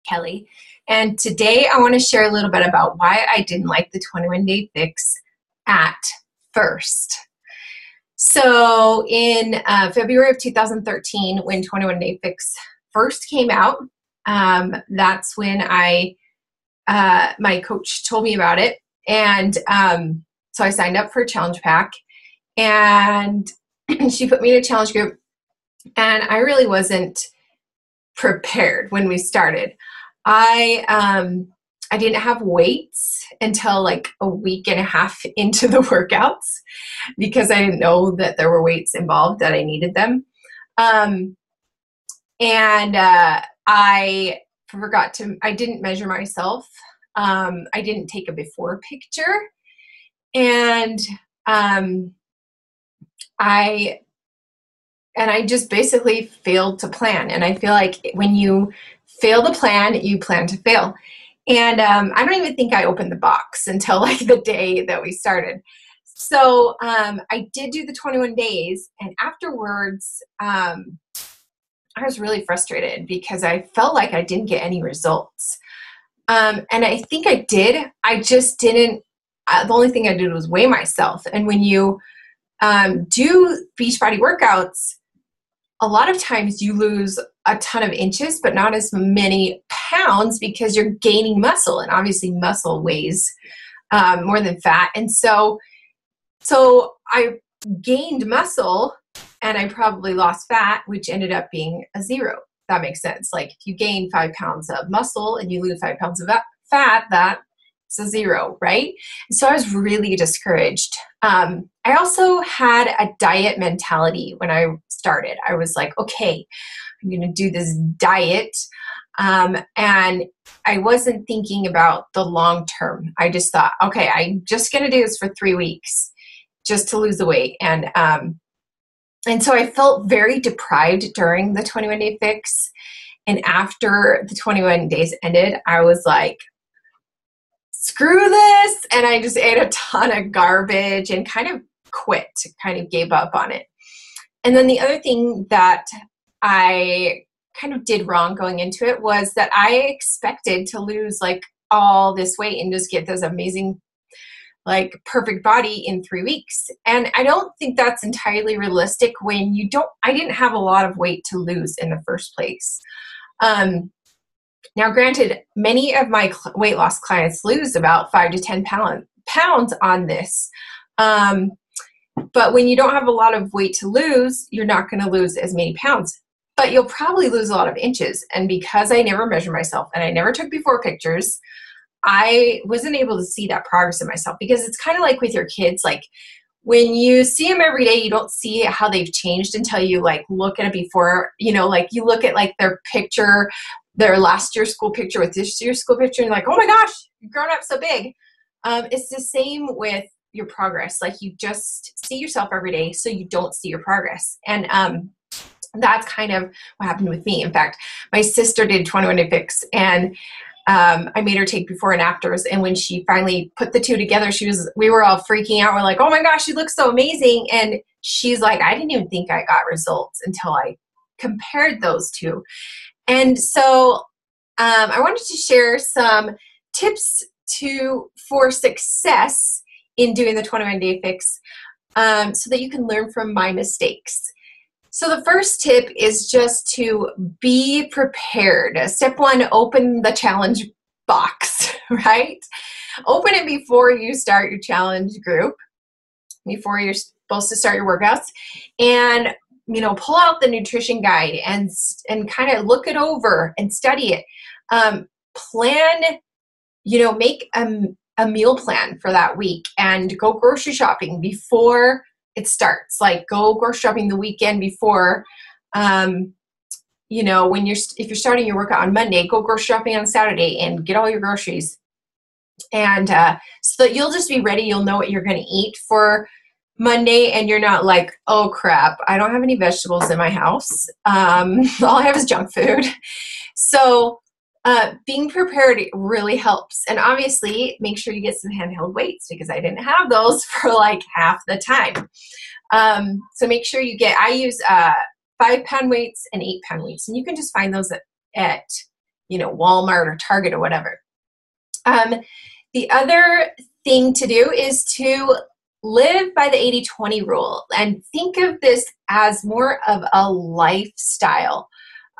Kelly, and today I want to share a little bit about why I didn't like the 21-day fix at first. So in February of 2013, when 21-day fix first came out, that's when my coach told me about it, and so I signed up for a challenge pack, and she put me in a challenge group, and I really wasn't prepared when we started. I didn't have weights until like a week and a half into the workouts because I didn't know that there were weights involved, that I needed them. I didn't measure myself. I didn't take a before picture, and I just basically failed to plan. And I feel like when you fail to plan, you plan to fail. And I don't even think I opened the box until like the day that we started. So I did do the 21 days, and afterwards I was really frustrated because I felt like I didn't get any results. And I think I did. I just didn't. The only thing I did was weigh myself. And when you do Beachbody workouts, a lot of times you lose a ton of inches, but not as many pounds because you're gaining muscle, and obviously muscle weighs more than fat. And so I gained muscle, and I probably lost fat, which ended up being a zero. That makes sense. Like if you gain 5 pounds of muscle and you lose 5 pounds of fat, that's a zero, right? So I was really discouraged. I also had a diet mentality when I started. I was like, okay, I'm going to do this diet. And I wasn't thinking about the long term. I just thought, okay, I'm just going to do this for 3 weeks just to lose the weight. And so I felt very deprived during the 21-day fix. And after the 21 days ended, I was like, screw this. And I just ate a ton of garbage and kind of quit, kind of gave up on it. And then the other thing that I kind of did wrong going into it was that I expected to lose like all this weight and just get this amazing, like perfect body in 3 weeks. And I don't think that's entirely realistic when I didn't have a lot of weight to lose in the first place. Now, granted, many of my weight loss clients lose about 5 to 10 pounds on this. But when you don't have a lot of weight to lose, you're not going to lose as many pounds. But you'll probably lose a lot of inches. And because I never measured myself and I never took before pictures, I wasn't able to see that progress in myself. Because it's kind of like with your kids, like when you see them every day, you don't see how they've changed until you like look at it before, like you look at like their picture, their last year's school picture with this year's school picture, and like, oh my gosh, you've grown up so big. It's the same with your progress. Like you just see yourself every day, so you don't see your progress. And that's kind of what happened with me. In fact, my sister did 21-day fix, and I made her take before and afters. And when she finally put the two together, we were all freaking out. We're like, oh my gosh, she looks so amazing. And she's like, I didn't even think I got results until I compared those two. And so I wanted to share some tips for success in doing the 21-day fix so that you can learn from my mistakes. So the first tip is just to be prepared. Step 1, open the challenge box, right? Open it before you start your challenge group, before you're supposed to start your workouts, and pull out the nutrition guide and kind of look it over and study it. Plan, make a meal plan for that week and go grocery shopping before it starts. Like go grocery shopping the weekend before, if you're starting your workout on Monday, go grocery shopping on Saturday and get all your groceries. And so that you'll just be ready. You'll know what you're going to eat for Monday, and you're not like, oh crap, I don't have any vegetables in my house. All I have is junk food. So being prepared really helps. And obviously make sure you get some handheld weights, because I didn't have those for like half the time. So make sure I use 5-pound weights and 8-pound weights, and you can just find those at Walmart or Target or whatever. The other thing to do is to live by the 80-20 rule and think of this as more of a lifestyle,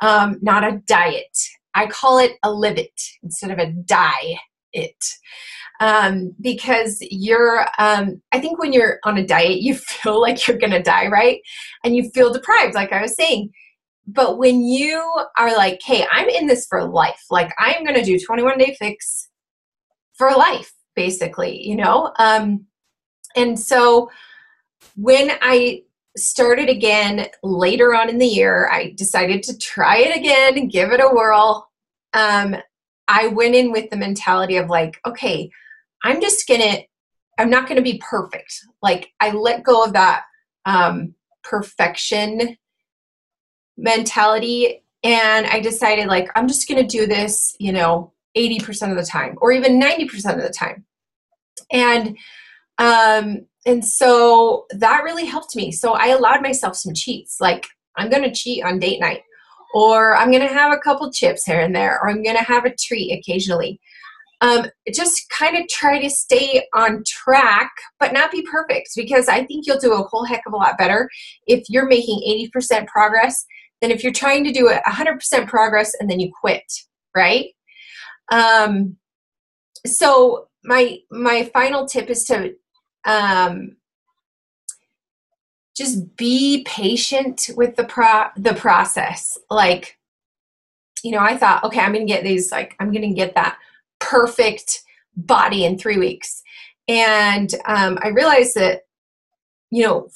not a diet. I call it a live it instead of a die it. Because I think when you're on a diet, you feel like you're going to die, right? And you feel deprived, like I was saying. But when you are like, hey, I'm in this for life, like I'm going to do 21-day fix for life, basically, and so when I started again later on in the year, I decided to try it again and give it a whirl. I went in with the mentality of like, okay, I'm not going to be perfect. Like I let go of that perfection mentality. And I decided like, I'm just going to do this, 80% of the time or even 90% of the time. And so that really helped me. So I allowed myself some cheats. Like I'm going to cheat on date night, or I'm going to have a couple chips here and there, or I'm going to have a treat occasionally. Just kind of try to stay on track, but not be perfect, because I think you'll do a whole heck of a lot better if you're making 80% progress than if you're trying to do 100% progress and then you quit, right? So my final tip is to just be patient with the process. Like, I thought, okay, I'm going to get that perfect body in 3 weeks. And I realized that,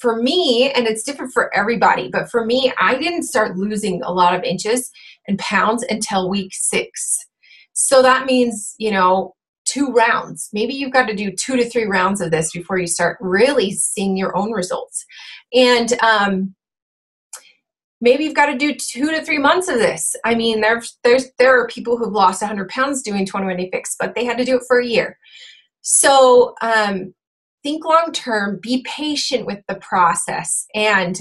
for me, and it's different for everybody, but for me, I didn't start losing a lot of inches and pounds until week 6. So that means, 2 rounds. Maybe you've got to do 2 to 3 rounds of this before you start really seeing your own results. And maybe you've got to do 2 to 3 months of this. I mean, there are people who've lost 100 pounds doing 21-day fix, but they had to do it for a year. So think long term, be patient with the process, and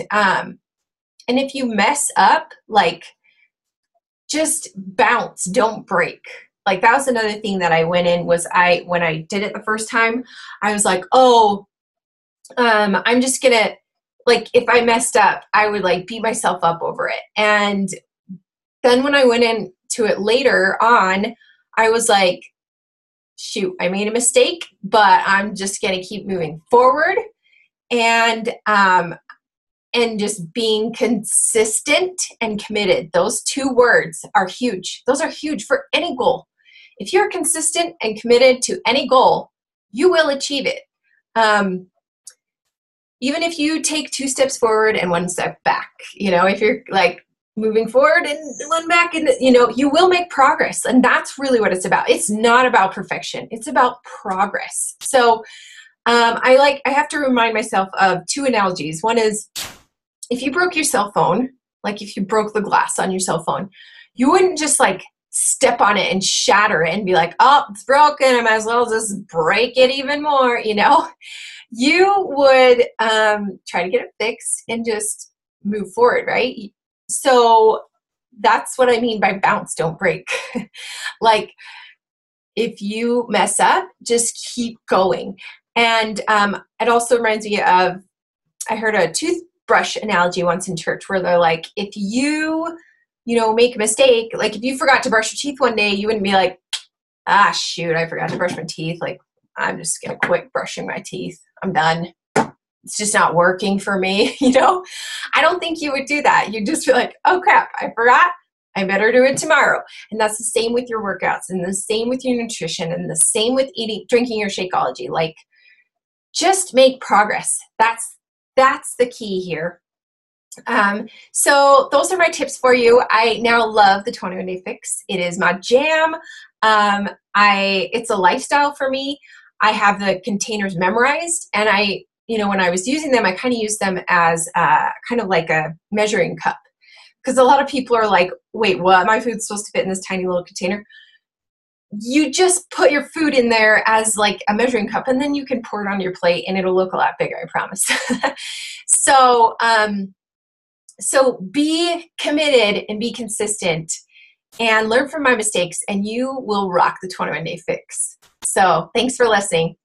if you mess up, like just bounce, don't break. Like that was another thing that I went in was when I did it the first time, I was like, I'm just gonna, like, if I messed up, I would like beat myself up over it. And then when I went into it later on, I was like, shoot, I made a mistake, but I'm just gonna keep moving forward, and just being consistent and committed. Those 2 words are huge. Those are huge for any goal. If you're consistent and committed to any goal, you will achieve it. Even if you take 2 steps forward and 1 step back, if you're like moving forward and 1 back, and you will make progress. And that's really what it's about. It's not about perfection. It's about progress. So I have to remind myself of 2 analogies. One is, if you broke your cell phone, like if you broke the glass on your cell phone, you wouldn't just like step on it and shatter it and be like, oh, it's broken, I might as well just break it even more, You would try to get it fixed and just move forward, right? So that's what I mean by bounce, don't break. Like if you mess up, just keep going. And it also reminds me of, I heard a toothbrush analogy once in church where they're like, if you make a mistake, like if you forgot to brush your teeth one day, you wouldn't be like, shoot, I forgot to brush my teeth. Like, I'm just going to quit brushing my teeth. I'm done. It's just not working for me. I don't think you would do that. You'd just be like, oh crap, I forgot. I better do it tomorrow. And that's the same with your workouts, and the same with your nutrition, and the same with drinking your Shakeology. Like, just make progress. That's the key here. So those are my tips for you. I now love the 21-day fix. It is my jam. It's a lifestyle for me. I have the containers memorized, and when I was using them, I kind of used them as kind of like a measuring cup, because a lot of people are like, wait, what? My food's supposed to fit in this tiny little container. You just put your food in there as like a measuring cup, and then you can pour it on your plate and it'll look a lot bigger, I promise. So be committed and be consistent, and learn from my mistakes, and you will rock the 21-day fix. So thanks for listening.